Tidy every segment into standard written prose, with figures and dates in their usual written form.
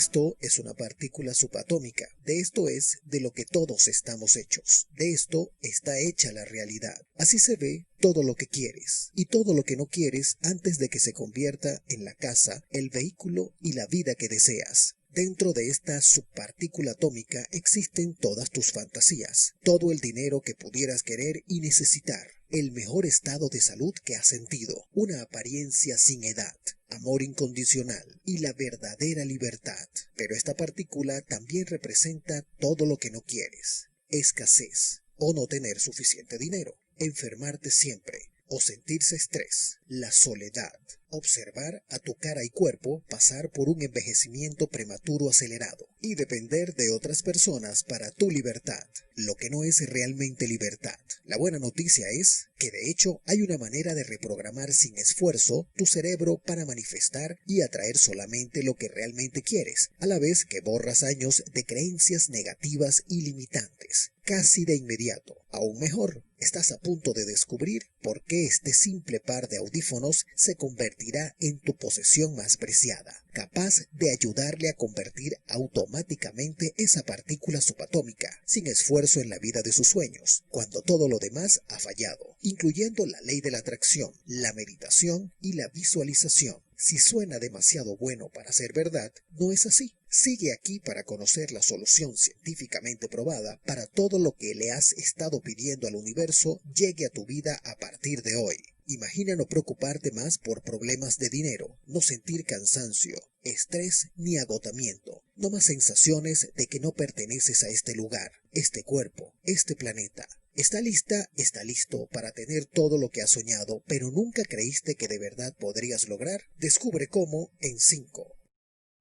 Esto es una partícula subatómica. De esto es de lo que todos estamos hechos. De esto está hecha la realidad. Así se ve todo lo que quieres y todo lo que no quieres antes de que se convierta en la casa, el vehículo y la vida que deseas. Dentro de esta subpartícula atómica existen todas tus fantasías, todo el dinero que pudieras querer y necesitar, el mejor estado de salud que has sentido, una apariencia sin edad, amor incondicional y la verdadera libertad. Pero esta partícula también representa todo lo que no quieres, escasez o no tener suficiente dinero, enfermarte siempre o sentirse estrés, la soledad, observar a tu cara y cuerpo pasar por un envejecimiento prematuro acelerado y depender de otras personas para tu libertad, lo que no es realmente libertad. La buena noticia es que de hecho hay una manera de reprogramar sin esfuerzo tu cerebro para manifestar y atraer solamente lo que realmente quieres, a la vez que borras años de creencias negativas y limitantes, casi de inmediato. Aún mejor, estás a punto de descubrir por qué este simple par de audífonos se convertirá en tu posesión más preciada, capaz de ayudarle a convertir automáticamente esa partícula subatómica sin esfuerzo en la vida de sus sueños, cuando todo lo demás ha fallado, incluyendo la ley de la atracción, la meditación y la visualización. Si suena demasiado bueno para ser verdad, no es así. Sigue aquí para conocer la solución científicamente probada para todo lo que le has estado pidiendo al universo llegue a tu vida a partir de hoy. Imagina no preocuparte más por problemas de dinero, no sentir cansancio, estrés ni agotamiento, no más sensaciones de que no perteneces a este lugar, este cuerpo, este planeta. ¿Está lista? ¿Está listo para tener todo lo que has soñado, pero nunca creíste que de verdad podrías lograr? Descubre cómo en 5,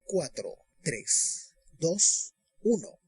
4, 3, 2, 1.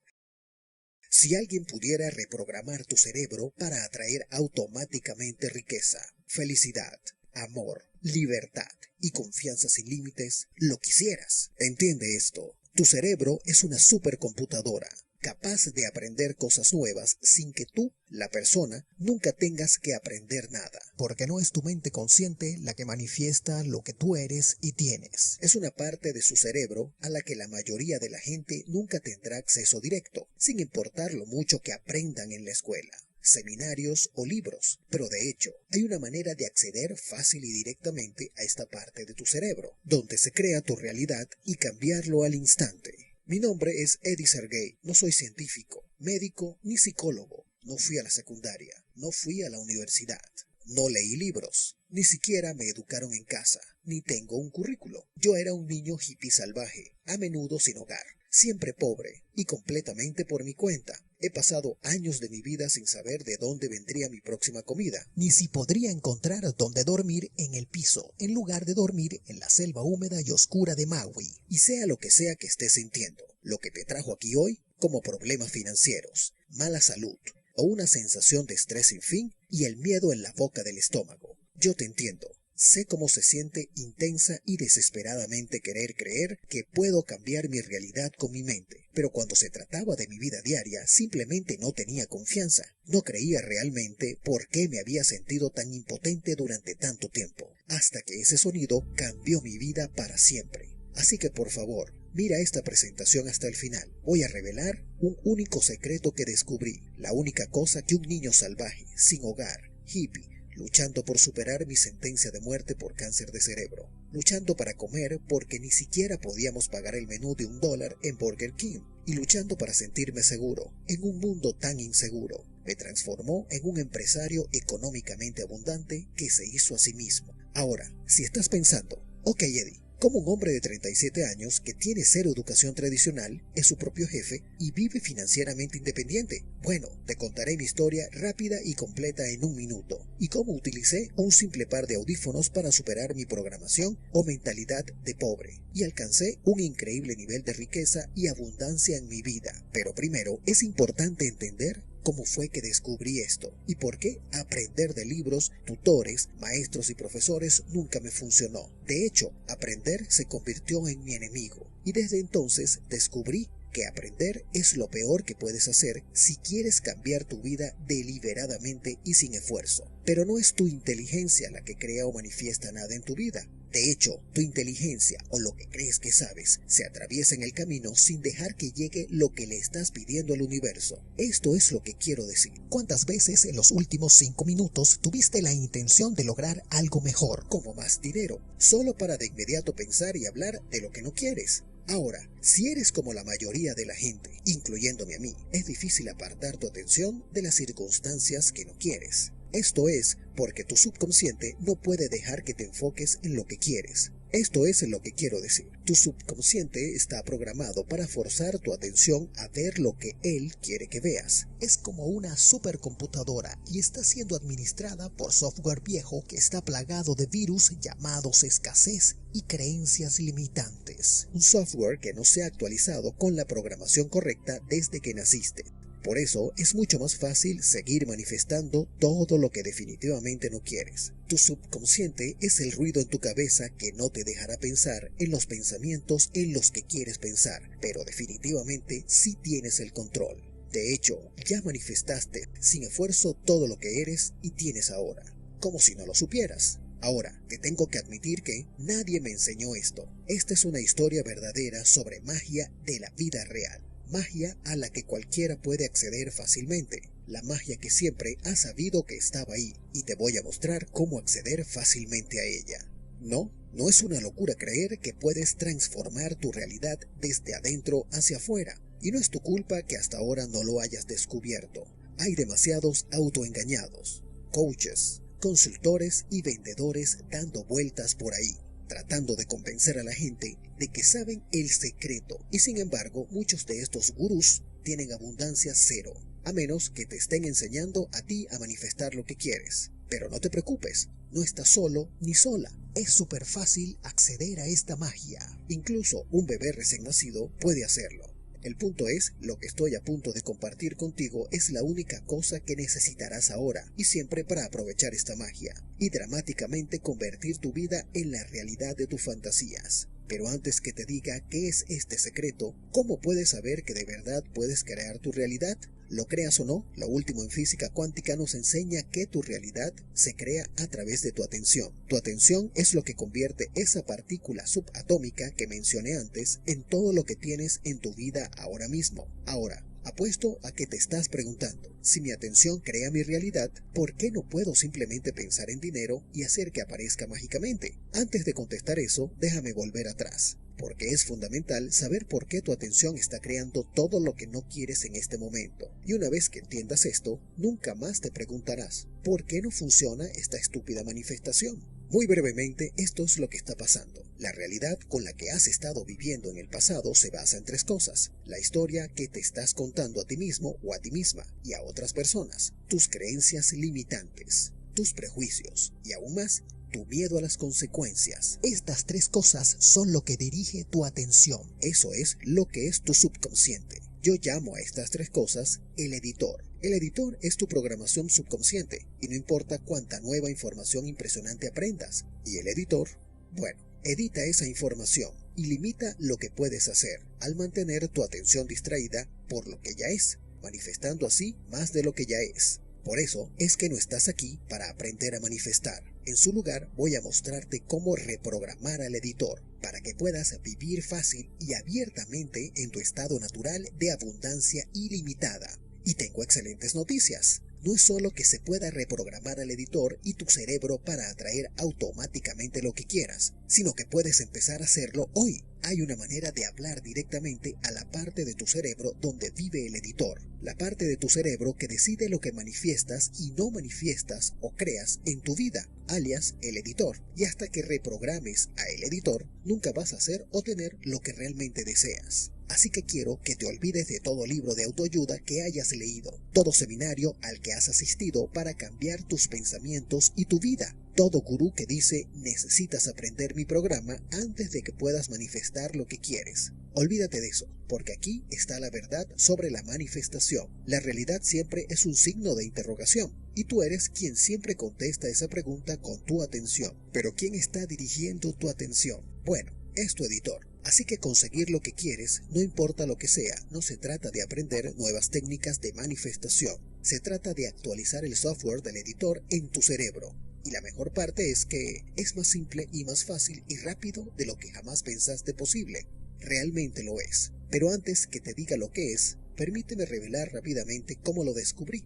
Si alguien pudiera reprogramar tu cerebro para atraer automáticamente riqueza, felicidad, amor, libertad y confianza sin límites, lo quisieras. Entiende esto. Tu cerebro es una supercomputadora, capaz de aprender cosas nuevas sin que tú, la persona, nunca tengas que aprender nada, porque no es tu mente consciente la que manifiesta lo que tú eres y tienes. Es una parte de su cerebro a la que la mayoría de la gente nunca tendrá acceso directo, sin importar lo mucho que aprendan en la escuela, seminarios o libros. Pero de hecho, hay una manera de acceder fácil y directamente a esta parte de tu cerebro, donde se crea tu realidad y cambiarlo al instante. Mi nombre es Sergey, no soy científico, médico ni psicólogo, no fui a la secundaria, no fui a la universidad, no leí libros, ni siquiera me educaron en casa, ni tengo un currículo. Yo era un niño hippie salvaje, a menudo sin hogar, siempre pobre y completamente por mi cuenta. He pasado años de mi vida sin saber de dónde vendría mi próxima comida, ni si podría encontrar dónde dormir en el piso, en lugar de dormir en la selva húmeda y oscura de Maui. Y sea lo que sea que estés sintiendo, lo que te trajo aquí hoy, como problemas financieros, mala salud, o una sensación de estrés sin fin y el miedo en la boca del estómago, yo te entiendo. Sé cómo se siente intensa y desesperadamente querer creer que puedo cambiar mi realidad con mi mente, pero cuando se trataba de mi vida diaria simplemente no tenía confianza, no creía realmente por qué me había sentido tan impotente durante tanto tiempo, hasta que ese sonido cambió mi vida para siempre. Así que por favor, mira esta presentación hasta el final. Voy a revelar un único secreto que descubrí, la única cosa que un niño salvaje, sin hogar, hippie, luchando por superar mi sentencia de muerte por cáncer de cerebro, luchando para comer porque ni siquiera podíamos pagar el menú de $1 en Burger King, y luchando para sentirme seguro en un mundo tan inseguro, me transformó en un empresario económicamente abundante que se hizo a sí mismo. Ahora, si estás pensando, ok Eddie, como un hombre de 37 años que tiene cero educación tradicional, es su propio jefe y vive financieramente independiente. Bueno, te contaré mi historia rápida y completa en un minuto y cómo utilicé un simple par de audífonos para superar mi programación o mentalidad de pobre y alcancé un increíble nivel de riqueza y abundancia en mi vida. Pero primero es importante entender cómo fue que descubrí esto y por qué aprender de libros, tutores, maestros y profesores nunca me funcionó. De hecho, aprender se convirtió en mi enemigo y desde entonces descubrí que aprender es lo peor que puedes hacer si quieres cambiar tu vida deliberadamente y sin esfuerzo. Pero no es tu inteligencia la que crea o manifiesta nada en tu vida. De hecho, tu inteligencia o lo que crees que sabes se atraviesa en el camino sin dejar que llegue lo que le estás pidiendo al universo. Esto es lo que quiero decir. ¿Cuántas veces en los últimos 5 minutos tuviste la intención de lograr algo mejor, como más dinero, solo para de inmediato pensar y hablar de lo que no quieres? Ahora, si eres como la mayoría de la gente, incluyéndome a mí, es difícil apartar tu atención de las circunstancias que no quieres. Esto es porque tu subconsciente no puede dejar que te enfoques en lo que quieres. Esto es lo que quiero decir. Tu subconsciente está programado para forzar tu atención a ver lo que él quiere que veas. Es como una supercomputadora y está siendo administrada por software viejo que está plagado de virus llamados escasez y creencias limitantes. Un software que no se ha actualizado con la programación correcta desde que naciste. Por eso es mucho más fácil seguir manifestando todo lo que definitivamente no quieres. Tu subconsciente es el ruido en tu cabeza que no te dejará pensar en los pensamientos en los que quieres pensar, pero definitivamente sí tienes el control. De hecho, ya manifestaste sin esfuerzo todo lo que eres y tienes ahora, como si no lo supieras. Ahora, te tengo que admitir que nadie me enseñó esto. Esta es una historia verdadera sobre magia de la vida real. Magia a la que cualquiera puede acceder fácilmente. La magia que siempre has sabido que estaba ahí, y te voy a mostrar cómo acceder fácilmente a ella. No es una locura creer que puedes transformar tu realidad desde adentro hacia afuera, y no es tu culpa que hasta ahora no lo hayas descubierto. Hay demasiados autoengañados, coaches, consultores y vendedores dando vueltas por ahí, tratando de convencer a la gente de que saben el secreto, y sin embargo muchos de estos gurús tienen abundancia cero, a menos que te estén enseñando a ti a manifestar lo que quieres. Pero no te preocupes, no estás solo ni sola. Es súper fácil acceder a esta magia. Incluso un bebé recién nacido puede hacerlo. El punto es, lo que estoy a punto de compartir contigo es la única cosa que necesitarás ahora y siempre para aprovechar esta magia y dramáticamente convertir tu vida en la realidad de tus fantasías. Pero antes que te diga qué es este secreto, ¿cómo puedes saber que de verdad puedes crear tu realidad? Lo creas o no, lo último en física cuántica nos enseña que tu realidad se crea a través de tu atención. Tu atención es lo que convierte esa partícula subatómica que mencioné antes en todo lo que tienes en tu vida ahora mismo. Ahora, apuesto a que te estás preguntando, si mi atención crea mi realidad, ¿por qué no puedo simplemente pensar en dinero y hacer que aparezca mágicamente? Antes de contestar eso, déjame volver atrás, porque es fundamental saber por qué tu atención está creando todo lo que no quieres en este momento. Y una vez que entiendas esto, nunca más te preguntarás, ¿por qué no funciona esta estúpida manifestación? Muy brevemente, esto es lo que está pasando. La realidad con la que has estado viviendo en el pasado se basa en 3 cosas. La historia que te estás contando a ti mismo o a ti misma y a otras personas. Tus creencias limitantes, tus prejuicios y aún más, tu miedo a las consecuencias. Estas 3 cosas son lo que dirige tu atención. Eso es lo que es tu subconsciente. Yo llamo a estas 3 cosas el editor. El editor es tu programación subconsciente y no importa cuánta nueva información impresionante aprendas. Y el editor, bueno, edita esa información y limita lo que puedes hacer al mantener tu atención distraída por lo que ya es, manifestando así más de lo que ya es. Por eso es que no estás aquí para aprender a manifestar. En su lugar voy a mostrarte cómo reprogramar al editor para que puedas vivir fácil y abiertamente en tu estado natural de abundancia ilimitada. Y tengo excelentes noticias. No es solo que se pueda reprogramar al editor y tu cerebro para atraer automáticamente lo que quieras, sino que puedes empezar a hacerlo hoy. Hay una manera de hablar directamente a la parte de tu cerebro donde vive el editor, la parte de tu cerebro que decide lo que manifiestas y no manifiestas o creas en tu vida, alias el editor. Y hasta que reprogrames a el editor, nunca vas a hacer o tener lo que realmente deseas. Así que quiero que te olvides de todo libro de autoayuda que hayas leído, todo seminario al que has asistido para cambiar tus pensamientos y tu vida, todo gurú que dice necesitas aprender mi programa antes de que puedas manifestar lo que quieres. Olvídate de eso, porque aquí está la verdad sobre la manifestación. La realidad siempre es un signo de interrogación, y tú eres quien siempre contesta esa pregunta con tu atención. Pero ¿quién está dirigiendo tu atención? Bueno, es tu editor. Así que conseguir lo que quieres, no importa lo que sea, no se trata de aprender nuevas técnicas de manifestación. Se trata de actualizar el software del editor en tu cerebro. Y la mejor parte es que es más simple y más fácil y rápido de lo que jamás pensaste posible. Realmente lo es. Pero antes que te diga lo que es, permíteme revelar rápidamente cómo lo descubrí.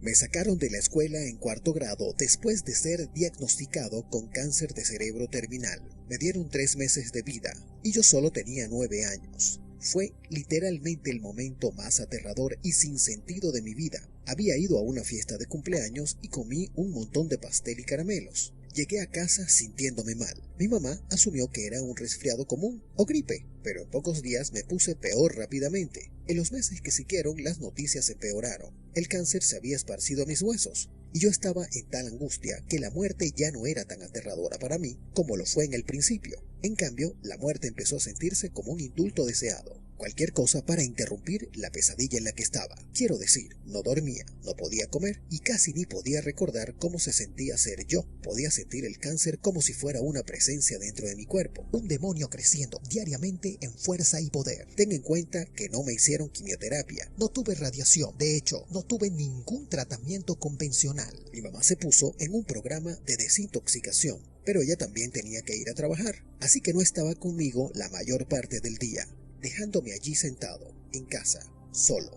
Me sacaron de la escuela en cuarto grado después de ser diagnosticado con cáncer de cerebro terminal. Me dieron 3 meses de vida y yo solo tenía 9 años. Fue literalmente el momento más aterrador y sin sentido de mi vida. Había ido a una fiesta de cumpleaños y comí un montón de pastel y caramelos. Llegué a casa sintiéndome mal. Mi mamá asumió que era un resfriado común o gripe, pero en pocos días me puse peor rápidamente. En los meses que siguieron, las noticias empeoraron. El cáncer se había esparcido a mis huesos, y yo estaba en tal angustia que la muerte ya no era tan aterradora para mí como lo fue en el principio. En cambio, la muerte empezó a sentirse como un indulto deseado. Cualquier cosa para interrumpir la pesadilla en la que estaba. Quiero decir, no dormía, no podía comer y casi ni podía recordar cómo se sentía ser yo. Podía sentir el cáncer como si fuera una presencia dentro de mi cuerpo, un demonio creciendo diariamente en fuerza y poder. Ten en cuenta que no me hicieron quimioterapia, no tuve radiación, de hecho, no tuve ningún tratamiento convencional. Mi mamá se puso en un programa de desintoxicación, pero ella también tenía que ir a trabajar, así que no estaba conmigo la mayor parte del día, dejándome allí sentado, en casa, solo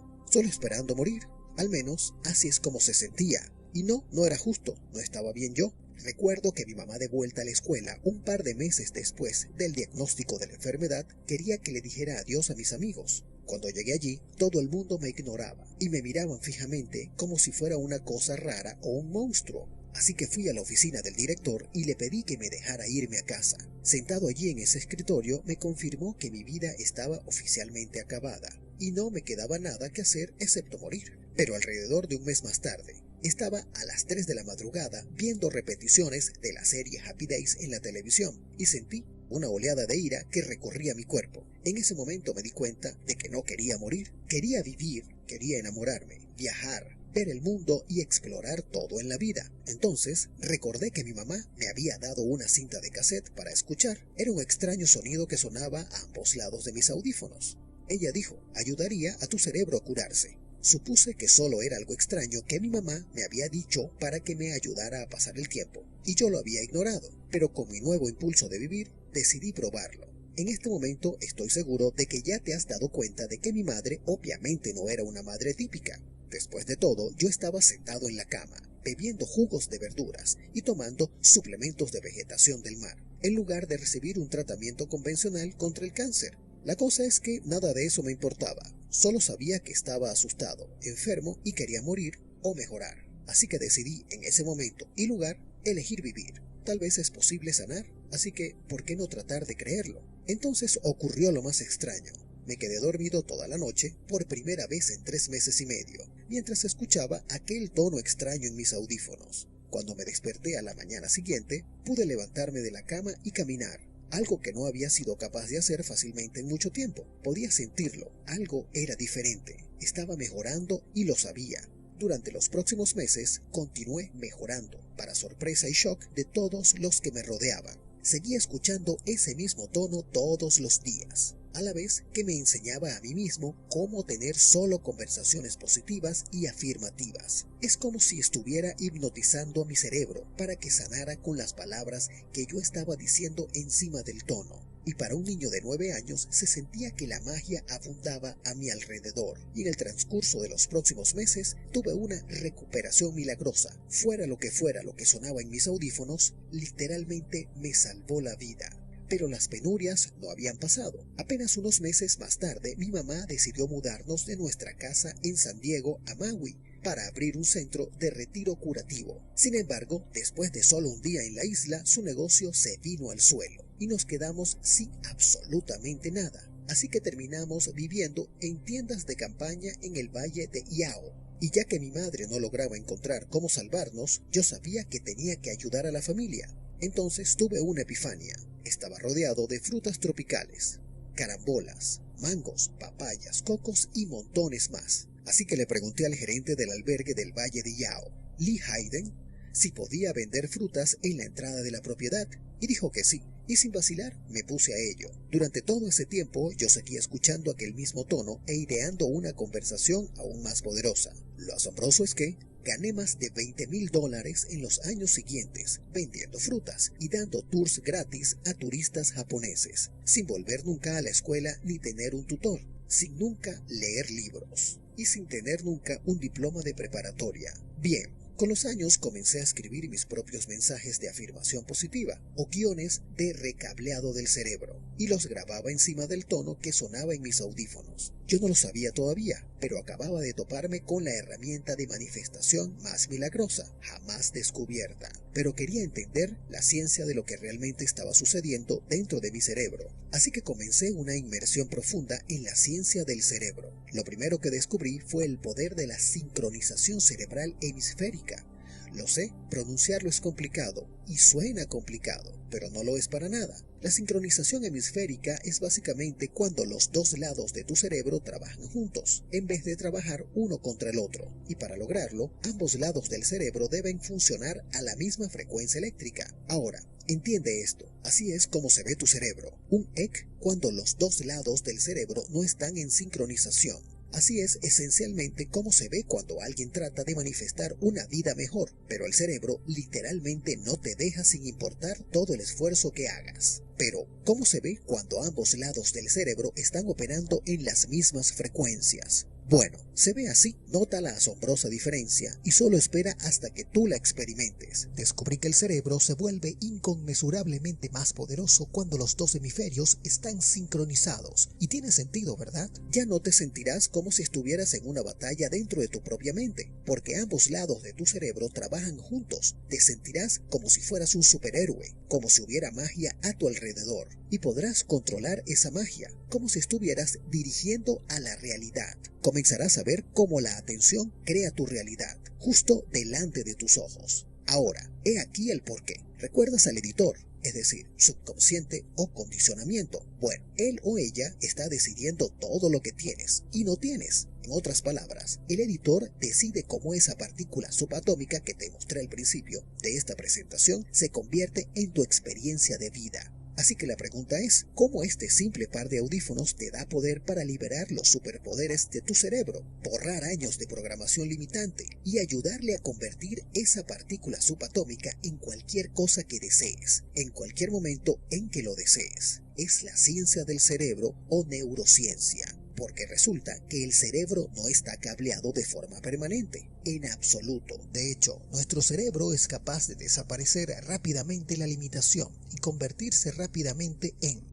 esperando morir. Al menos así es como se sentía. Y no era justo, no estaba bien yo. Recuerdo que mi mamá, de vuelta a la escuela un par de meses después del diagnóstico de la enfermedad, quería que le dijera adiós a mis amigos. Cuando llegué allí, todo el mundo me ignoraba y me miraban fijamente como si fuera una cosa rara o un monstruo. Así que fui a la oficina del director y le pedí que me dejara irme a casa. Sentado allí en ese escritorio, me confirmó que mi vida estaba oficialmente acabada y no me quedaba nada que hacer excepto morir. Pero alrededor de un mes más tarde, estaba a las 3 de la madrugada viendo repeticiones de la serie Happy Days en la televisión y sentí una oleada de ira que recorría mi cuerpo. En ese momento me di cuenta de que no quería morir, quería vivir, quería enamorarme, viajar, ver el mundo y explorar todo en la vida. Entonces recordé que mi mamá me había dado una cinta de cassette para escuchar. Era un extraño sonido que sonaba a ambos lados de mis audífonos. Ella dijo, ayudaría a tu cerebro a curarse. Supuse que solo era algo extraño que mi mamá me había dicho para que me ayudara a pasar el tiempo, y yo lo había ignorado, pero con mi nuevo impulso de vivir, decidí probarlo. En este momento estoy seguro de que ya te has dado cuenta de que mi madre obviamente no era una madre típica. Después de todo, yo estaba sentado en la cama, bebiendo jugos de verduras y tomando suplementos de vegetación del mar, en lugar de recibir un tratamiento convencional contra el cáncer. La cosa es que nada de eso me importaba, solo sabía que estaba asustado, enfermo y quería morir o mejorar. Así que decidí en ese momento y lugar elegir vivir. Tal vez es posible sanar, así que ¿por qué no tratar de creerlo? Entonces ocurrió lo más extraño. Me quedé dormido toda la noche, por primera vez en 3 meses y medio, mientras escuchaba aquel tono extraño en mis audífonos. Cuando me desperté a la mañana siguiente, pude levantarme de la cama y caminar, algo que no había sido capaz de hacer fácilmente en mucho tiempo. Podía sentirlo, algo era diferente, estaba mejorando y lo sabía. Durante los próximos meses continué mejorando, para sorpresa y shock de todos los que me rodeaban. Seguía escuchando ese mismo tono todos los días, a la vez que me enseñaba a mí mismo cómo tener solo conversaciones positivas y afirmativas. Es como si estuviera hipnotizando a mi cerebro para que sanara con las palabras que yo estaba diciendo encima del tono. Y para un niño de 9 años se sentía que la magia abundaba a mi alrededor. Y en el transcurso de los próximos meses tuve una recuperación milagrosa. Fuera lo que sonaba en mis audífonos, literalmente me salvó la vida. Pero las penurias no habían pasado. Apenas unos meses más tarde, mi mamá decidió mudarnos de nuestra casa en San Diego a Maui para abrir un centro de retiro curativo. Sin embargo, después de solo un día en la isla, su negocio se vino al suelo y nos quedamos sin absolutamente nada. Así que terminamos viviendo en tiendas de campaña en el valle de Iao. Y ya que mi madre no lograba encontrar cómo salvarnos, yo sabía que tenía que ayudar a la familia. Entonces tuve una epifanía. Estaba rodeado de frutas tropicales, carambolas, mangos, papayas, cocos y montones más. Así que le pregunté al gerente del albergue del Valle de Yao, Lee Hayden, si podía vender frutas en la entrada de la propiedad, y dijo que sí, y sin vacilar me puse a ello. Durante todo ese tiempo yo seguía escuchando aquel mismo tono e ideando una conversación aún más poderosa. Lo asombroso es que, Gané más de $20,000 en los años siguientes vendiendo frutas y dando tours gratis a turistas japoneses, sin volver nunca a la escuela ni tener un tutor, sin nunca leer libros y sin tener nunca un diploma de preparatoria. Bien, con los años comencé a escribir mis propios mensajes de afirmación positiva o guiones de recableado del cerebro y los grababa encima del tono que sonaba en mis audífonos. Yo no lo sabía todavía, pero acababa de toparme con la herramienta de manifestación más milagrosa, jamás descubierta. Pero quería entender la ciencia de lo que realmente estaba sucediendo dentro de mi cerebro. Así que comencé una inmersión profunda en la ciencia del cerebro. Lo primero que descubrí fue el poder de la sincronización cerebral hemisférica. Lo sé, pronunciarlo es complicado y suena complicado, pero no lo es para nada. La sincronización hemisférica es básicamente cuando los dos lados de tu cerebro trabajan juntos, en vez de trabajar uno contra el otro. Y para lograrlo, ambos lados del cerebro deben funcionar a la misma frecuencia eléctrica. Ahora, entiende esto, así es como se ve tu cerebro. Un EC cuando los dos lados del cerebro no están en sincronización. Así es esencialmente como se ve cuando alguien trata de manifestar una vida mejor, pero el cerebro literalmente no te deja sin importar todo el esfuerzo que hagas. Pero, ¿cómo se ve cuando ambos lados del cerebro están operando en las mismas frecuencias? Bueno, se ve así, nota la asombrosa diferencia y solo espera hasta que tú la experimentes. Descubrí que el cerebro se vuelve inconmensurablemente más poderoso cuando los dos hemisferios están sincronizados. Y tiene sentido, ¿verdad? Ya no te sentirás como si estuvieras en una batalla dentro de tu propia mente, porque ambos lados de tu cerebro trabajan juntos. Te sentirás como si fueras un superhéroe, como si hubiera magia a tu alrededor. Y podrás controlar esa magia, como si estuvieras dirigiendo a la realidad. Comenzarás a ver cómo la atención crea tu realidad, justo delante de tus ojos. Ahora, he aquí el porqué. ¿Recuerdas al editor? Es decir, subconsciente o condicionamiento. Bueno, él o ella está decidiendo todo lo que tienes y no tienes. En otras palabras, el editor decide cómo esa partícula subatómica que te mostré al principio de esta presentación se convierte en tu experiencia de vida. Así que la pregunta es, ¿cómo este simple par de audífonos te da poder para liberar los superpoderes de tu cerebro, borrar años de programación limitante y ayudarle a convertir esa partícula subatómica en cualquier cosa que desees, en cualquier momento en que lo desees? Es la ciencia del cerebro o neurociencia. Porque resulta que el cerebro no está cableado de forma permanente, en absoluto. De hecho, nuestro cerebro es capaz de desaparecer rápidamente la limitación y convertirse rápidamente en,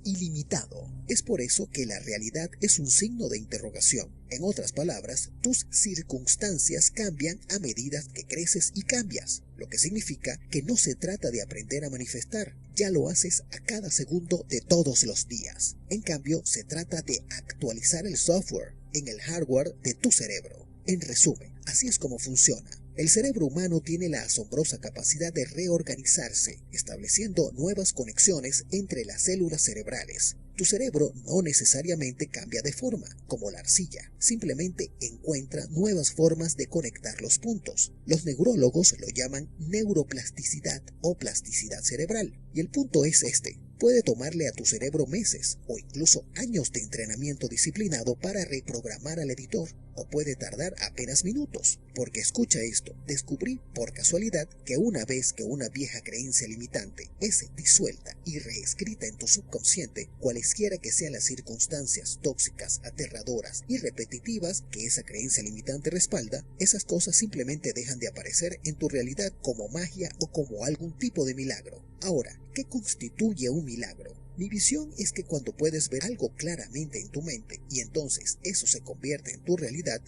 ilimitado. Es por eso que la realidad es un signo de interrogación. En otras palabras, tus circunstancias cambian a medida que creces y cambias, lo que significa que no se trata de aprender a manifestar, ya lo haces a cada segundo de todos los días. En cambio, se trata de actualizar el software en el hardware de tu cerebro. En resumen, así es como funciona. El cerebro humano tiene la asombrosa capacidad de reorganizarse, estableciendo nuevas conexiones entre las células cerebrales. Tu cerebro no necesariamente cambia de forma, como la arcilla, simplemente encuentra nuevas formas de conectar los puntos. Los neurólogos lo llaman neuroplasticidad o plasticidad cerebral, y el punto es este. Puede tomarle a tu cerebro meses o incluso años de entrenamiento disciplinado para reprogramar al editor, o puede tardar apenas minutos, porque escucha esto, descubrí por casualidad que una vez que una vieja creencia limitante es disuelta y reescrita en tu subconsciente, cualesquiera que sean las circunstancias tóxicas, aterradoras y repetitivas que esa creencia limitante respalda, esas cosas simplemente dejan de aparecer en tu realidad como magia o como algún tipo de milagro. Ahora, ¿qué constituye un milagro? Mi visión es que cuando puedes ver algo claramente en tu mente y entonces eso se convierte en tu realidad,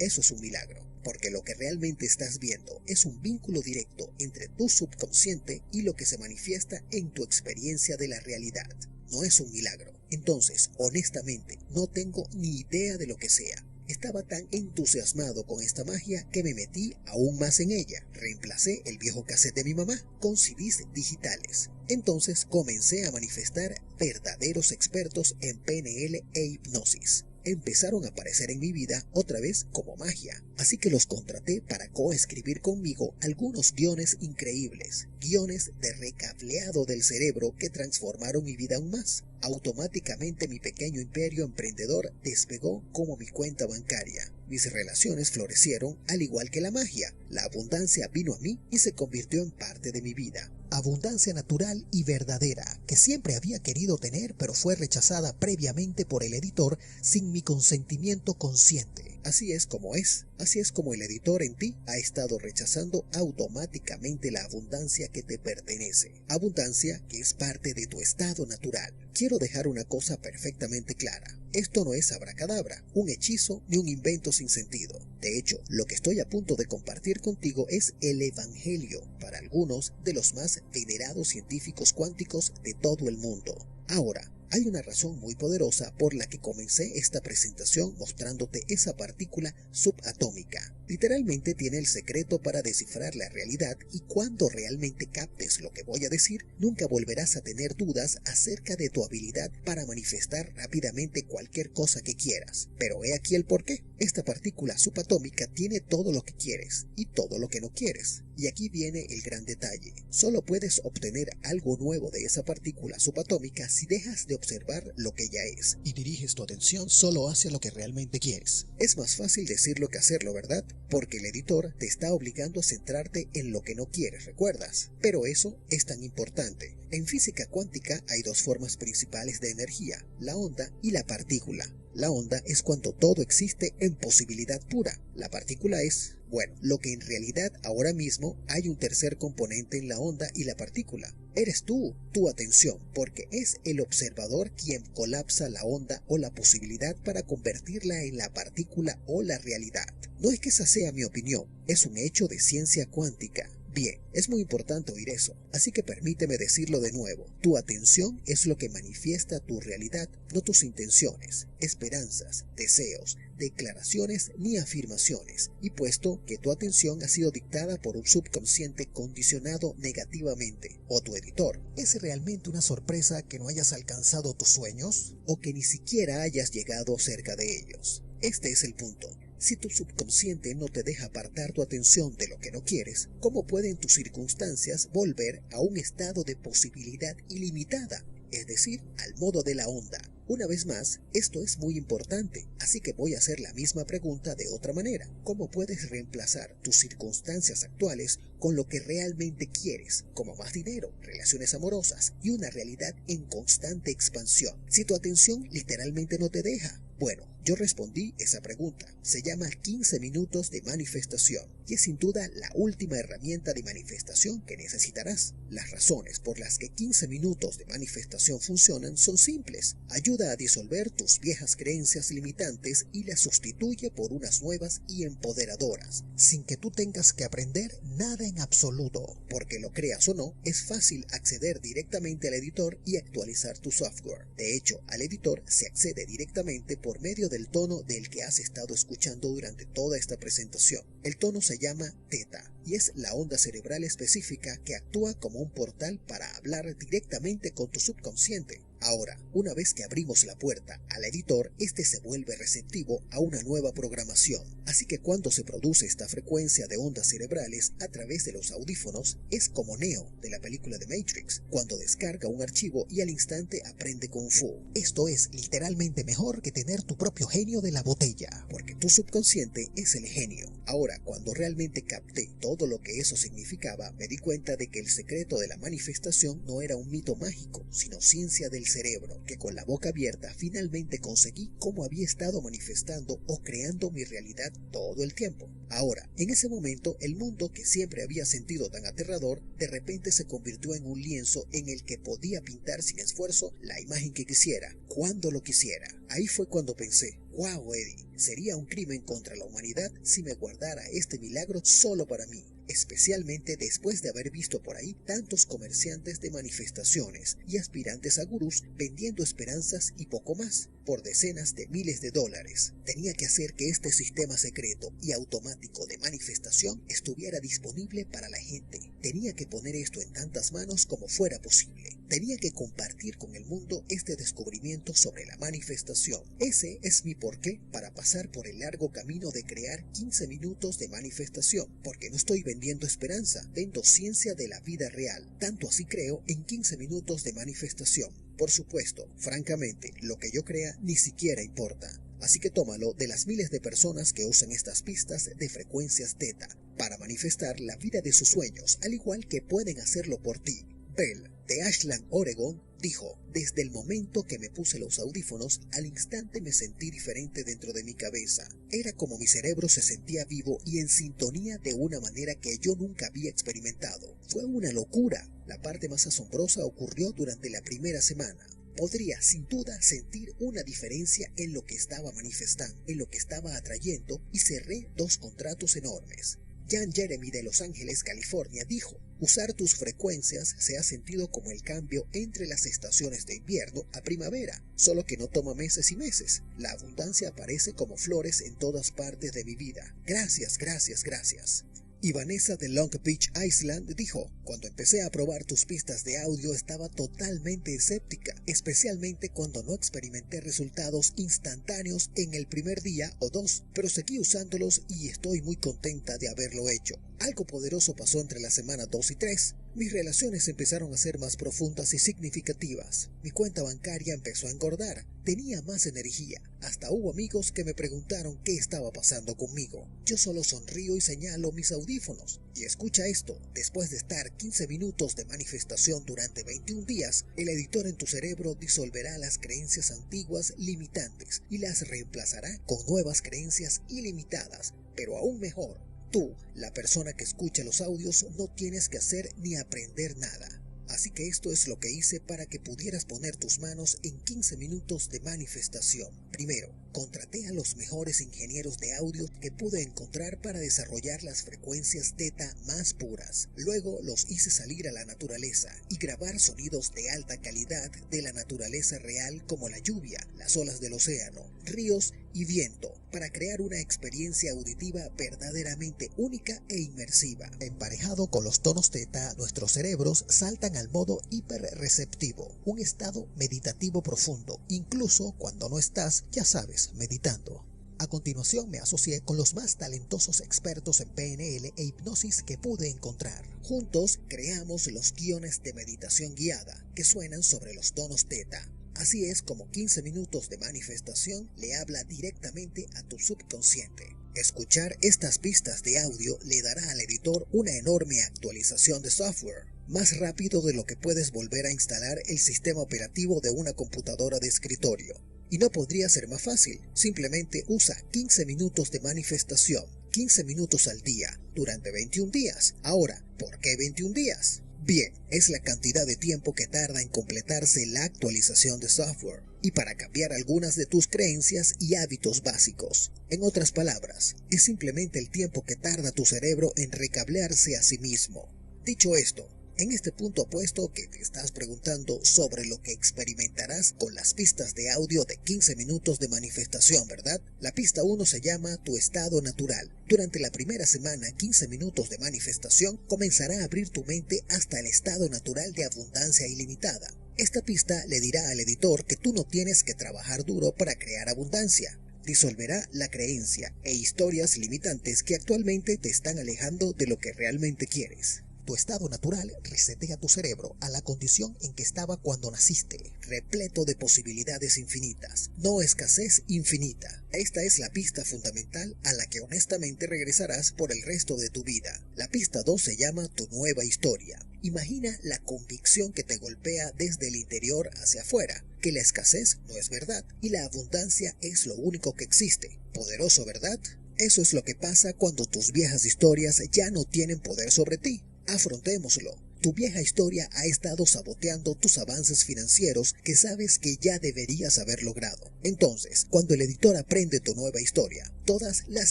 eso es un milagro. Porque lo que realmente estás viendo es un vínculo directo entre tu subconsciente y lo que se manifiesta en tu experiencia de la realidad. No es un milagro. Entonces, honestamente, no tengo ni idea de lo que sea. Estaba tan entusiasmado con esta magia que me metí aún más en ella. Reemplacé el viejo cassette de mi mamá con CDs digitales. Entonces comencé a manifestar verdaderos expertos en PNL e hipnosis. Empezaron a aparecer en mi vida otra vez como magia, así que los contraté para coescribir conmigo algunos guiones increíbles, guiones de recableado del cerebro que transformaron mi vida aún más. Automáticamente mi pequeño imperio emprendedor despegó como mi cuenta bancaria. Mis relaciones florecieron al igual que la magia. La abundancia vino a mí y se convirtió en parte de mi vida. Abundancia natural y verdadera, que siempre había querido tener, pero fue rechazada previamente por el editor sin mi consentimiento consciente. Así es como es. Así es como el editor en ti ha estado rechazando automáticamente la abundancia que te pertenece. Abundancia que es parte de tu estado natural. Quiero dejar una cosa perfectamente clara. Esto no es abracadabra, un hechizo ni un invento sin sentido. De hecho, lo que estoy a punto de compartir contigo es el evangelio para algunos de los más venerados científicos cuánticos de todo el mundo. Ahora, hay una razón muy poderosa por la que comencé esta presentación mostrándote esa partícula subatómica. Literalmente tiene el secreto para descifrar la realidad y cuando realmente captes lo que voy a decir, nunca volverás a tener dudas acerca de tu habilidad para manifestar rápidamente cualquier cosa que quieras. Pero he aquí el porqué. Esta partícula subatómica tiene todo lo que quieres y todo lo que no quieres. Y aquí viene el gran detalle. Solo puedes obtener algo nuevo de esa partícula subatómica si dejas de observar lo que ya es y diriges tu atención solo hacia lo que realmente quieres. Es más fácil decirlo que hacerlo, ¿verdad? Porque el editor te está obligando a centrarte en lo que no quieres, ¿recuerdas? Pero eso es tan importante. En física cuántica hay dos formas principales de energía, la onda y la partícula. La onda es cuando todo existe en posibilidad pura. La partícula es, bueno, lo que en realidad ahora mismo hay un tercer componente en la onda y la partícula. Eres tú, tu atención, porque es el observador quien colapsa la onda o la posibilidad para convertirla en la partícula o la realidad. No es que esa sea mi opinión, es un hecho de ciencia cuántica. Bien, es muy importante oír eso, así que permíteme decirlo de nuevo. Tu atención es lo que manifiesta tu realidad, no tus intenciones, esperanzas, deseos, declaraciones ni afirmaciones. Y puesto que tu atención ha sido dictada por un subconsciente condicionado negativamente, o tu editor, ¿es realmente una sorpresa que no hayas alcanzado tus sueños? ¿O que ni siquiera hayas llegado cerca de ellos? Este es el punto. Si tu subconsciente no te deja apartar tu atención de lo que no quieres, ¿cómo pueden tus circunstancias volver a un estado de posibilidad ilimitada? Es decir, al modo de la onda. Una vez más, esto es muy importante, así que voy a hacer la misma pregunta de otra manera. ¿Cómo puedes reemplazar tus circunstancias actuales con lo que realmente quieres, como más dinero, relaciones amorosas y una realidad en constante expansión, si tu atención literalmente no te deja? Bueno, yo respondí esa pregunta. Se llama 15 minutos de manifestación y es sin duda la última herramienta de manifestación que necesitarás. Las razones por las que 15 minutos de manifestación funcionan son simples. Ayuda a disolver tus viejas creencias limitantes y las sustituye por unas nuevas y empoderadoras, sin que tú tengas que aprender nada en absoluto. Porque lo creas o no, es fácil acceder directamente al editor y actualizar tu software. De hecho, al editor se accede directamente por medio del tono del que has estado escuchando durante toda esta presentación. El tono se llama teta y es la onda cerebral específica que actúa como un portal para hablar directamente con tu subconsciente. Ahora, una vez que abrimos la puerta al editor, este se vuelve receptivo a una nueva programación. Así que cuando se produce esta frecuencia de ondas cerebrales a través de los audífonos, es como Neo de la película de Matrix, cuando descarga un archivo y al instante aprende Kung Fu. Esto es literalmente mejor que tener tu propio genio de la botella, porque tu subconsciente es el genio. Ahora, cuando realmente capté todo lo que eso significaba, me di cuenta de que el secreto de la manifestación no era un mito mágico, sino ciencia del cerebro, que con la boca abierta finalmente conseguí cómo había estado manifestando o creando mi realidad todo el tiempo. Ahora, en ese momento, el mundo que siempre había sentido tan aterrador, de repente se convirtió en un lienzo en el que podía pintar sin esfuerzo la imagen que quisiera, cuando lo quisiera. Ahí fue cuando pensé, wow, Eddie, sería un crimen contra la humanidad si me guardara este milagro solo para mí, especialmente después de haber visto por ahí tantos comerciantes de manifestaciones y aspirantes a gurús vendiendo esperanzas y poco más por decenas de miles de dólares. Tenía que hacer que este sistema secreto y automático de manifestación estuviera disponible para la gente. Tenía que poner esto en tantas manos como fuera posible. Tenía que compartir con el mundo este descubrimiento sobre la manifestación. Ese es mi porqué para pasar por el largo camino de crear 15 minutos de manifestación, porque no estoy vendiendo esperanza, vendo ciencia de la vida real. Tanto así creo en 15 minutos de manifestación. Por supuesto, francamente, lo que yo crea ni siquiera importa. así que tómalo de las miles de personas que usan estas pistas de frecuencias teta para manifestar la vida de sus sueños, al igual que pueden hacerlo por ti. Bell, de Ashland, Oregon, dijo: desde el momento que me puse los audífonos, al instante me sentí diferente dentro de mi cabeza. Era como mi cerebro se sentía vivo y en sintonía de una manera que yo nunca había experimentado. Fue una locura. La parte más asombrosa ocurrió durante la primera semana. Podría, sin duda, sentir una diferencia en lo que estaba manifestando, en lo que estaba atrayendo, y cerré 2 contratos enormes. Jan Jeremy de Los Ángeles, California, dijo: usar tus frecuencias se ha sentido como el cambio entre las estaciones de invierno a primavera, solo que no toma meses y meses. La abundancia aparece como flores en todas partes de mi vida. Gracias, gracias, gracias. Y Vanessa de Long Beach, Island, dijo: cuando empecé a probar tus pistas de audio estaba totalmente escéptica, especialmente cuando no experimenté resultados instantáneos en el primer día o 2, pero seguí usándolos y estoy muy contenta de haberlo hecho. Algo poderoso pasó entre la semana 2 y 3. Mis relaciones empezaron a ser más profundas y significativas. Mi cuenta bancaria empezó a engordar. Tenía más energía. Hasta hubo amigos que me preguntaron qué estaba pasando conmigo. Yo solo sonrío y señalo mis audífonos. Y escucha esto: después de estar 15 minutos de manifestación durante 21 días, el editor en tu cerebro disolverá las creencias antiguas limitantes y las reemplazará con nuevas creencias ilimitadas, pero aún mejor. Tú, la persona que escucha los audios, no tienes que hacer ni aprender nada. Así que esto es lo que hice para que pudieras poner tus manos en 15 minutos de manifestación. Primero, contraté a los mejores ingenieros de audio que pude encontrar para desarrollar las frecuencias teta más puras. Luego los hice salir a la naturaleza y grabar sonidos de alta calidad de la naturaleza real, como la lluvia, las olas del océano, ríos y viento, para crear una experiencia auditiva verdaderamente única e inmersiva. Emparejado con los tonos teta, nuestros cerebros saltan al modo hiperreceptivo, un estado meditativo profundo, incluso cuando no estás, ya sabes, meditando. A continuación me asocié con los más talentosos expertos en PNL e hipnosis que pude encontrar. Juntos creamos los guiones de meditación guiada que suenan sobre los tonos teta. Así es como 15 minutos de manifestación le habla directamente a tu subconsciente. Escuchar estas pistas de audio le dará al editor una enorme actualización de software, más rápido de lo que puedes volver a instalar el sistema operativo de una computadora de escritorio. Y no podría ser más fácil. Simplemente usa 15 minutos de manifestación, 15 minutos al día, durante 21 días. Ahora, ¿por qué 21 días? Bien, es la cantidad de tiempo que tarda en completarse la actualización de software y para cambiar algunas de tus creencias y hábitos básicos. En otras palabras, es simplemente el tiempo que tarda tu cerebro en recablearse a sí mismo. Dicho esto, en este punto opuesto que te estás preguntando sobre lo que experimentarás con las pistas de audio de 15 minutos de manifestación, ¿verdad? La pista 1 se llama Tu estado natural. Durante la primera semana, 15 minutos de manifestación comenzará a abrir tu mente hasta el estado natural de abundancia ilimitada. Esta pista le dirá al editor que tú no tienes que trabajar duro para crear abundancia. Disolverá la creencia e historias limitantes que actualmente te están alejando de lo que realmente quieres. Tu estado natural resetea tu cerebro a la condición en que estaba cuando naciste, repleto de posibilidades infinitas, no escasez infinita. Esta es la pista fundamental a la que honestamente regresarás por el resto de tu vida. La pista 2 se llama Tu nueva historia. Imagina la convicción que te golpea desde el interior hacia afuera, que la escasez no es verdad y la abundancia es lo único que existe. Poderoso, ¿verdad? Eso es lo que pasa cuando tus viejas historias ya no tienen poder sobre ti. Afrontémoslo. Tu vieja historia ha estado saboteando tus avances financieros que sabes que ya deberías haber logrado. Entonces, cuando el editor aprende tu nueva historia, todas las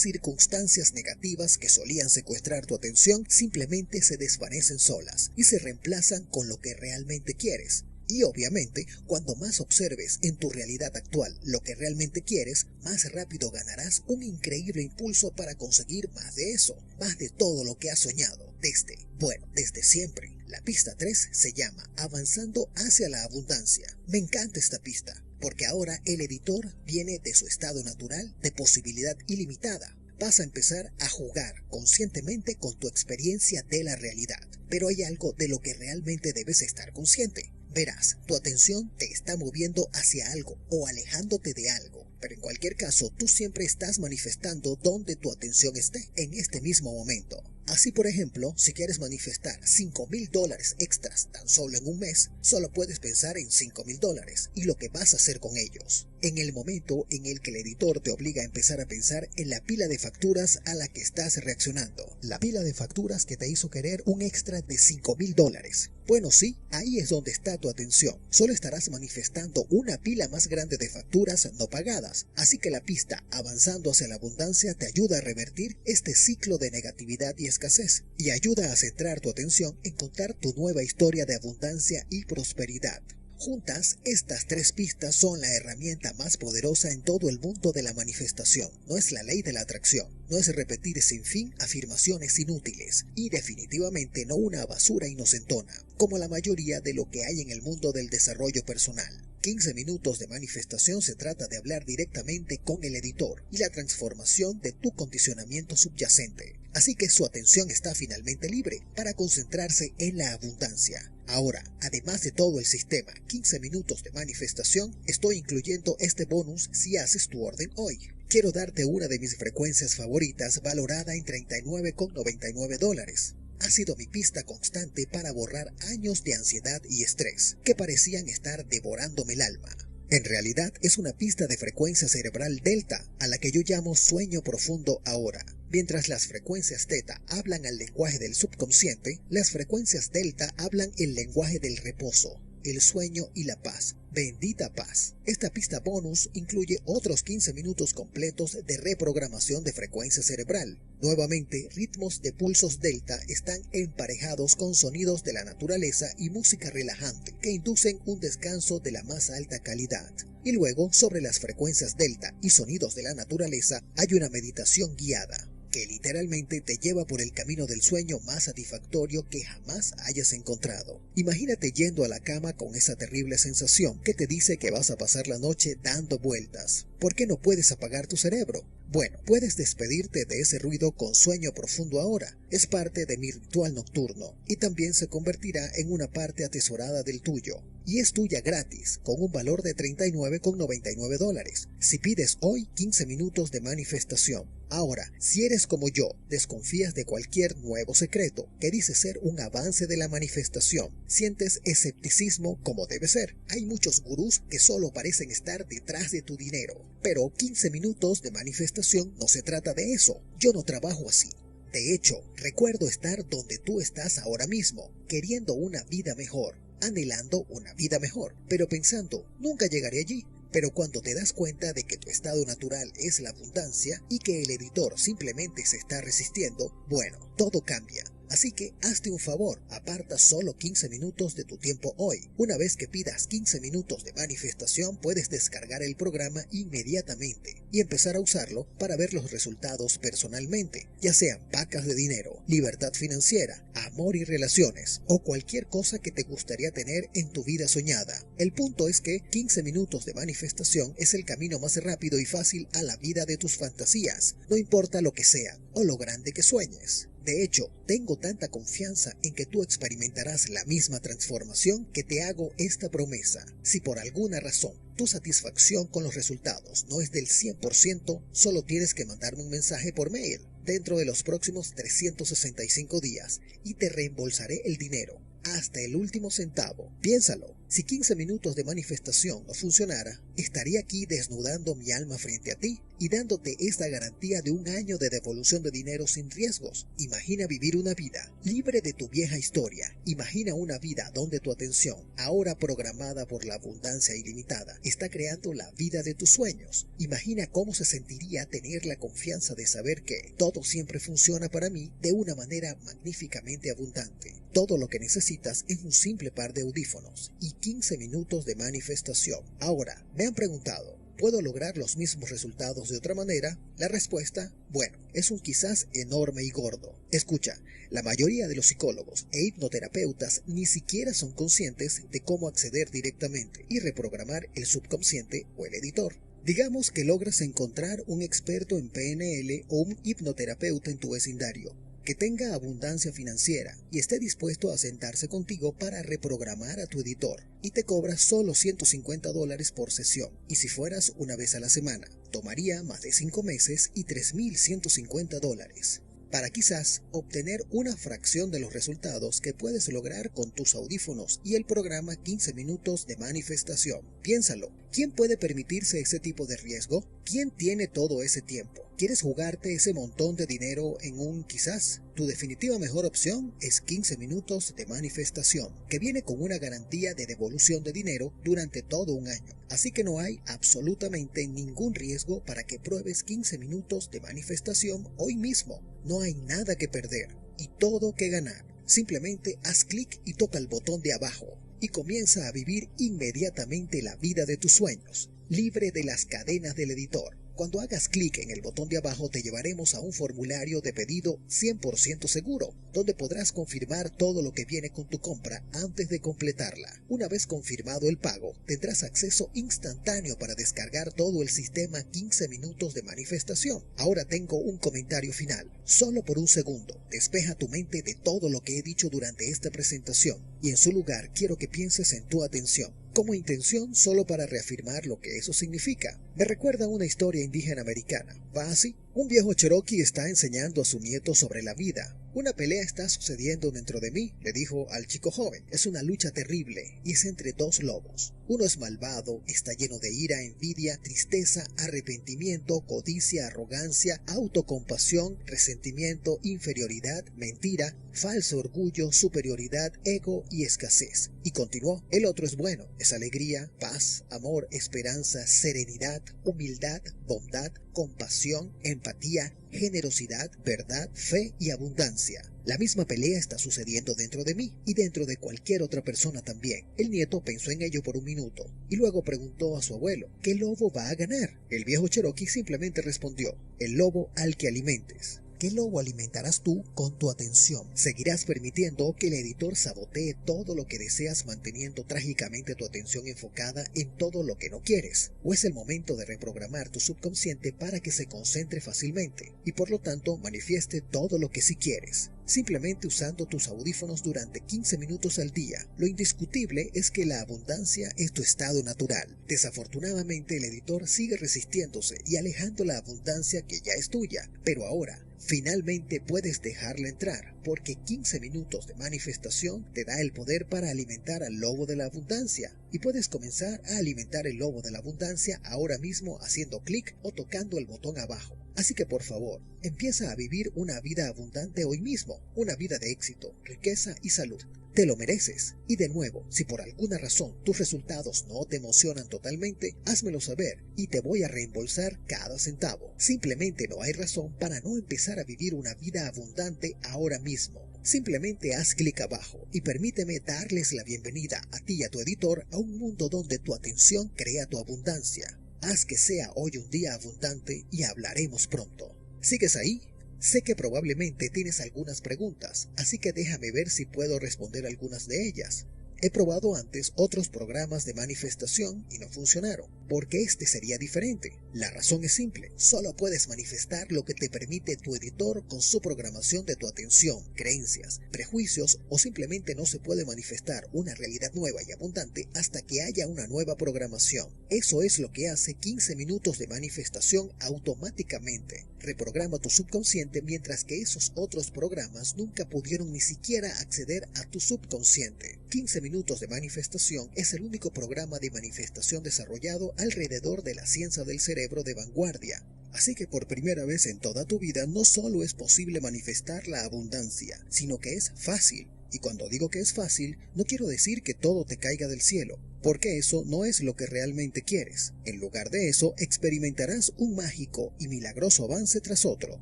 circunstancias negativas que solían secuestrar tu atención simplemente se desvanecen solas y se reemplazan con lo que realmente quieres. Y obviamente, cuando más observes en tu realidad actual lo que realmente quieres, más rápido ganarás un increíble impulso para conseguir más de eso, más de todo lo que has soñado, desde siempre. La pista 3 se llama Avanzando hacia la abundancia. Me encanta esta pista, porque ahora el editor viene de su estado natural de posibilidad ilimitada. Vas a empezar a jugar conscientemente con tu experiencia de la realidad. Pero hay algo de lo que realmente debes estar consciente. Verás, tu atención te está moviendo hacia algo o alejándote de algo. Pero en cualquier caso, tú siempre estás manifestando donde tu atención esté, en este mismo momento. Así, por ejemplo, si quieres manifestar $5,000 extras tan solo en un mes, solo puedes pensar en $5,000 y lo que vas a hacer con ellos. En el momento en el que el editor te obliga a empezar a pensar en la pila de facturas a la que estás reaccionando, la pila de facturas que te hizo querer un extra de $5,000. Bueno, sí, ahí es donde está tu atención. Solo estarás manifestando una pila más grande de facturas no pagadas. Así que la pista avanzando hacia la abundancia te ayuda a revertir este ciclo de negatividad y escasez y ayuda a centrar tu atención en contar tu nueva historia de abundancia y prosperidad. Juntas, estas tres pistas son la herramienta más poderosa en todo el mundo de la manifestación. No es la ley de la atracción, no es repetir sin fin afirmaciones inútiles y definitivamente no una basura inocentona, como la mayoría de lo que hay en el mundo del desarrollo personal. 15 minutos de manifestación se trata de hablar directamente con el editor y la transformación de tu condicionamiento subyacente. Así que su atención está finalmente libre para concentrarse en la abundancia. Ahora, además de todo el sistema 15 minutos de manifestación, estoy incluyendo este bonus si haces tu orden hoy. Quiero darte una de mis frecuencias favoritas valorada en $39,99. Ha sido mi pista constante para borrar años de ansiedad y estrés que parecían estar devorándome el alma. En realidad es una pista de frecuencia cerebral delta, a la que yo llamo sueño profundo ahora. Mientras las frecuencias teta hablan al lenguaje del subconsciente, las frecuencias delta hablan el lenguaje del reposo, el sueño y la paz. Bendita paz. Esta pista bonus incluye otros 15 minutos completos de reprogramación de frecuencia cerebral. Nuevamente, ritmos de pulsos delta están emparejados con sonidos de la naturaleza y música relajante que inducen un descanso de la más alta calidad. Y luego, sobre las frecuencias delta y sonidos de la naturaleza, hay una meditación guiada que literalmente te lleva por el camino del sueño más satisfactorio que jamás hayas encontrado. Imagínate yendo a la cama con esa terrible sensación que te dice que vas a pasar la noche dando vueltas. ¿Por qué no puedes apagar tu cerebro? Bueno, puedes despedirte de ese ruido con sueño profundo ahora. Es parte de mi ritual nocturno y también se convertirá en una parte atesorada del tuyo. Y es tuya gratis, con un valor de $39,99. Si pides hoy 15 minutos de manifestación. Ahora, si eres como yo, desconfías de cualquier nuevo secreto que dice ser un avance de la manifestación, sientes escepticismo como debe ser. Hay muchos gurús que solo parecen estar detrás de tu dinero, pero 15 minutos de manifestación no se trata de eso. Yo no trabajo así. De hecho, recuerdo estar donde tú estás ahora mismo, queriendo una vida mejor, anhelando una vida mejor, pero pensando, nunca llegaré allí. Pero cuando te das cuenta de que tu estado natural es la abundancia y que el editor simplemente se está resistiendo, bueno, todo cambia. Así que hazte un favor, aparta solo 15 minutos de tu tiempo hoy. Una vez que pidas 15 minutos de manifestación, puedes descargar el programa inmediatamente y empezar a usarlo para ver los resultados personalmente, ya sean pacas de dinero, libertad financiera, amor y relaciones, o cualquier cosa que te gustaría tener en tu vida soñada. El punto es que 15 minutos de manifestación es el camino más rápido y fácil a la vida de tus fantasías, no importa lo que sea o lo grande que sueñes. De hecho, tengo tanta confianza en que tú experimentarás la misma transformación que te hago esta promesa. Si por alguna razón tu satisfacción con los resultados no es del 100%, solo tienes que mandarme un mensaje por mail dentro de los próximos 365 días y te reembolsaré el dinero hasta el último centavo. Piénsalo, si 15 minutos de manifestación no funcionara, estaría aquí desnudando mi alma frente a ti y dándote esta garantía de un año de devolución de dinero sin riesgos. Imagina vivir una vida libre de tu vieja historia. Imagina una vida donde tu atención, ahora programada por la abundancia ilimitada, está creando la vida de tus sueños. Imagina cómo se sentiría tener la confianza de saber que todo siempre funciona para mí de una manera magníficamente abundante. Todo lo que necesitas es un simple par de audífonos y 15 minutos de manifestación. Ahora, me han preguntado, ¿puedo lograr los mismos resultados de otra manera? La respuesta, bueno, es un quizás enorme y gordo. Escucha, la mayoría de los psicólogos e hipnoterapeutas ni siquiera son conscientes de cómo acceder directamente y reprogramar el subconsciente o el editor. Digamos que logras encontrar un experto en PNL o un hipnoterapeuta en tu vecindario. que tenga abundancia financiera y esté dispuesto a sentarse contigo para reprogramar a tu editor, y te cobra solo $150 por sesión, y si fueras una vez a la semana, tomaría más de 5 meses y $3,150, para quizás obtener una fracción de los resultados que puedes lograr con tus audífonos y el programa 15 minutos de manifestación. Piénsalo, ¿quién puede permitirse ese tipo de riesgo? ¿Quién tiene todo ese tiempo? ¿Quieres jugarte ese montón de dinero en un quizás? Tu definitiva mejor opción es 15 minutos de manifestación, que viene con una garantía de devolución de dinero durante todo un año. Así que no hay absolutamente ningún riesgo para que pruebes 15 minutos de manifestación hoy mismo. No hay nada que perder y todo que ganar. Simplemente haz clic y toca el botón de abajo y comienza a vivir inmediatamente la vida de tus sueños, libre de las cadenas del editor. Cuando hagas clic en el botón de abajo te llevaremos a un formulario de pedido 100% seguro, donde podrás confirmar todo lo que viene con tu compra antes de completarla. Una vez confirmado el pago, tendrás acceso instantáneo para descargar todo el sistema 15 minutos de manifestación. Ahora tengo un comentario final. Solo por un segundo, despeja tu mente de todo lo que he dicho durante esta presentación y en su lugar quiero que pienses en tu atención. Como intención solo para reafirmar lo que eso significa. Me recuerda una historia indígena americana. ¿Va así? Un viejo cherokee está enseñando a su nieto sobre la vida. Una pelea está sucediendo dentro de mí, le dijo al chico joven. Es una lucha terrible y es entre dos lobos. Uno es malvado, está lleno de ira, envidia, tristeza, arrepentimiento, codicia, arrogancia, autocompasión, resentimiento, inferioridad, mentira, falso orgullo, superioridad, ego y escasez. Y continuó, el otro es bueno, es alegría, paz, amor, esperanza, serenidad, humildad, bondad, compasión, empatía, generosidad, verdad, fe y abundancia. La misma pelea está sucediendo dentro de mí y dentro de cualquier otra persona también. El nieto pensó en ello por un minuto y luego preguntó a su abuelo, ¿qué lobo va a ganar? El viejo cherokee simplemente respondió, el lobo al que alimentes. ¿Qué lobo alimentarás tú con tu atención? ¿Seguirás permitiendo que el editor sabotee todo lo que deseas manteniendo trágicamente tu atención enfocada en todo lo que no quieres? ¿O es el momento de reprogramar tu subconsciente para que se concentre fácilmente y por lo tanto manifieste todo lo que sí quieres? Simplemente usando tus audífonos durante 15 minutos al día. Lo indiscutible es que la abundancia es tu estado natural. Desafortunadamente el editor sigue resistiéndose y alejando la abundancia que ya es tuya. Pero ahora, finalmente puedes dejarla entrar, porque 15 minutos de manifestación te da el poder para alimentar al lobo de la abundancia. Y puedes comenzar a alimentar el lobo de la abundancia ahora mismo haciendo clic o tocando el botón abajo. Así que por favor, empieza a vivir una vida abundante hoy mismo, una vida de éxito, riqueza y salud. Te lo mereces. Y de nuevo, si por alguna razón tus resultados no te emocionan totalmente, házmelo saber y te voy a reembolsar cada centavo. Simplemente no hay razón para no empezar a vivir una vida abundante ahora mismo. Simplemente haz clic abajo y permíteme darles la bienvenida a ti y a tu editor a un mundo donde tu atención crea tu abundancia. Haz que sea hoy un día abundante y hablaremos pronto. ¿Sigues ahí? Sé que probablemente tienes algunas preguntas, así que déjame ver si puedo responder algunas de ellas. He probado antes otros programas de manifestación y no funcionaron, porque este sería diferente. La razón es simple, solo puedes manifestar lo que te permite tu editor con su programación de tu atención, creencias, prejuicios o simplemente no se puede manifestar una realidad nueva y abundante hasta que haya una nueva programación. Eso es lo que hace 15 minutos de manifestación automáticamente. Reprograma tu subconsciente mientras que esos otros programas nunca pudieron ni siquiera acceder a tu subconsciente. 15 minutos de manifestación es el único programa de manifestación desarrollado alrededor de la ciencia del cerebro de vanguardia. Así que por primera vez en toda tu vida no solo es posible manifestar la abundancia, sino que es fácil. Y cuando digo que es fácil, no quiero decir que todo te caiga del cielo, porque eso no es lo que realmente quieres. En lugar de eso, experimentarás un mágico y milagroso avance tras otro.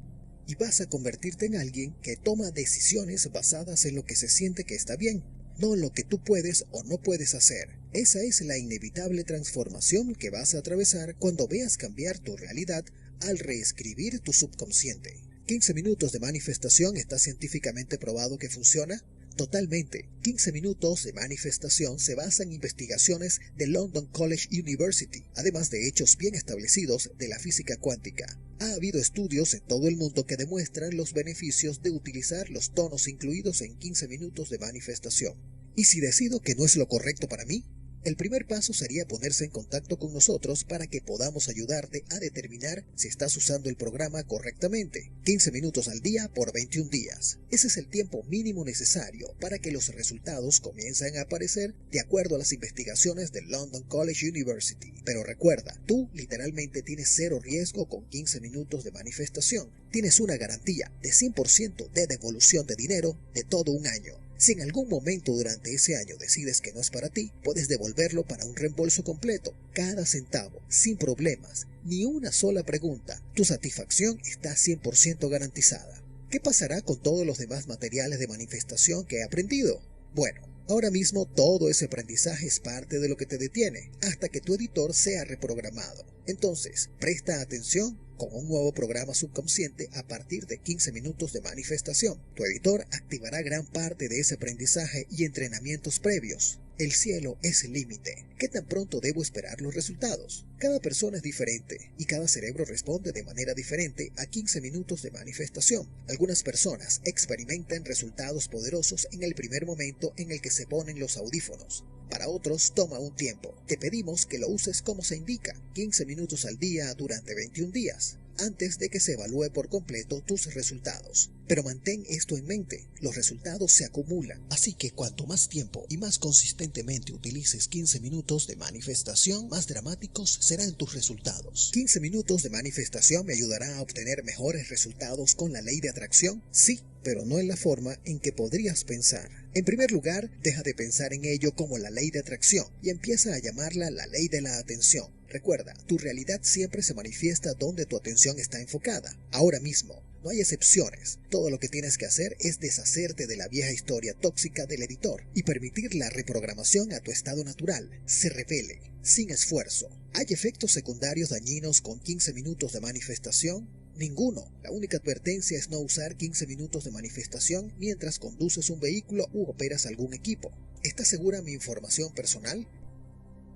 Y vas a convertirte en alguien que toma decisiones basadas en lo que se siente que está bien, no en lo que tú puedes o no puedes hacer. Esa es la inevitable transformación que vas a atravesar cuando veas cambiar tu realidad al reescribir tu subconsciente. 15 minutos de manifestación está científicamente probado que funciona. Totalmente. 15 minutos de manifestación se basa en investigaciones de London College University, además de hechos bien establecidos de la física cuántica. Ha habido estudios en todo el mundo que demuestran los beneficios de utilizar los tonos incluidos en 15 minutos de manifestación. ¿Y si decido que no es lo correcto para mí? El primer paso sería ponerse en contacto con nosotros para que podamos ayudarte a determinar si estás usando el programa correctamente. 15 minutos al día por 21 días. Ese es el tiempo mínimo necesario para que los resultados comiencen a aparecer de acuerdo a las investigaciones del London College University. Pero recuerda, tú literalmente tienes cero riesgo con 15 minutos de manifestación. Tienes una garantía de 100% de devolución de dinero de todo un año. Si en algún momento durante ese año decides que no es para ti, puedes devolverlo para un reembolso completo, cada centavo, sin problemas, ni una sola pregunta. Tu satisfacción está 100% garantizada. ¿Qué pasará con todos los demás materiales de manifestación que he aprendido? Bueno, ahora mismo todo ese aprendizaje es parte de lo que te detiene, hasta que tu editor sea reprogramado. Entonces, presta atención con un nuevo programa subconsciente a partir de 15 minutos de manifestación. Tu editor activará gran parte de ese aprendizaje y entrenamientos previos. El cielo es el límite. ¿Qué tan pronto debo esperar los resultados? Cada persona es diferente y cada cerebro responde de manera diferente a 15 minutos de manifestación. Algunas personas experimentan resultados poderosos en el primer momento en el que se ponen los audífonos. Para otros toma un tiempo. Te pedimos que lo uses como se indica, 15 minutos al día durante 21 días, antes de que se evalúe por completo tus resultados. Pero mantén esto en mente, los resultados se acumulan, así que cuanto más tiempo y más consistentemente utilices 15 minutos de manifestación, más dramáticos serán tus resultados. 15 minutos de manifestación me ayudará a obtener mejores resultados con la ley de atracción, sí, pero no en la forma en que podrías pensar. En primer lugar, deja de pensar en ello como la ley de atracción y empieza a llamarla la ley de la atención. Recuerda, tu realidad siempre se manifiesta donde tu atención está enfocada. Ahora mismo, no hay excepciones. Todo lo que tienes que hacer es deshacerte de la vieja historia tóxica del editor y permitir la reprogramación a tu estado natural. Se revele, sin esfuerzo. ¿Hay efectos secundarios dañinos con 15 minutos de manifestación? Ninguno. La única advertencia es no usar 15 minutos de manifestación mientras conduces un vehículo u operas algún equipo. ¿Estás segura de mi información personal?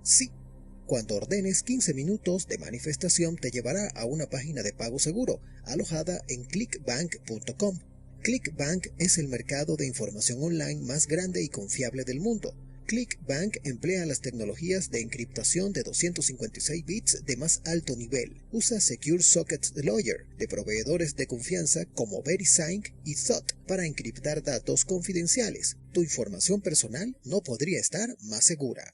Sí. Cuando ordenes 15 minutos de manifestación te llevará a una página de pago seguro, alojada en clickbank.com. Clickbank es el mercado de información online más grande y confiable del mundo. Clickbank emplea las tecnologías de encriptación de 256 bits de más alto nivel. Usa Secure Sockets Lawyer de proveedores de confianza como VeriSign y Thought para encriptar datos confidenciales. Tu información personal no podría estar más segura.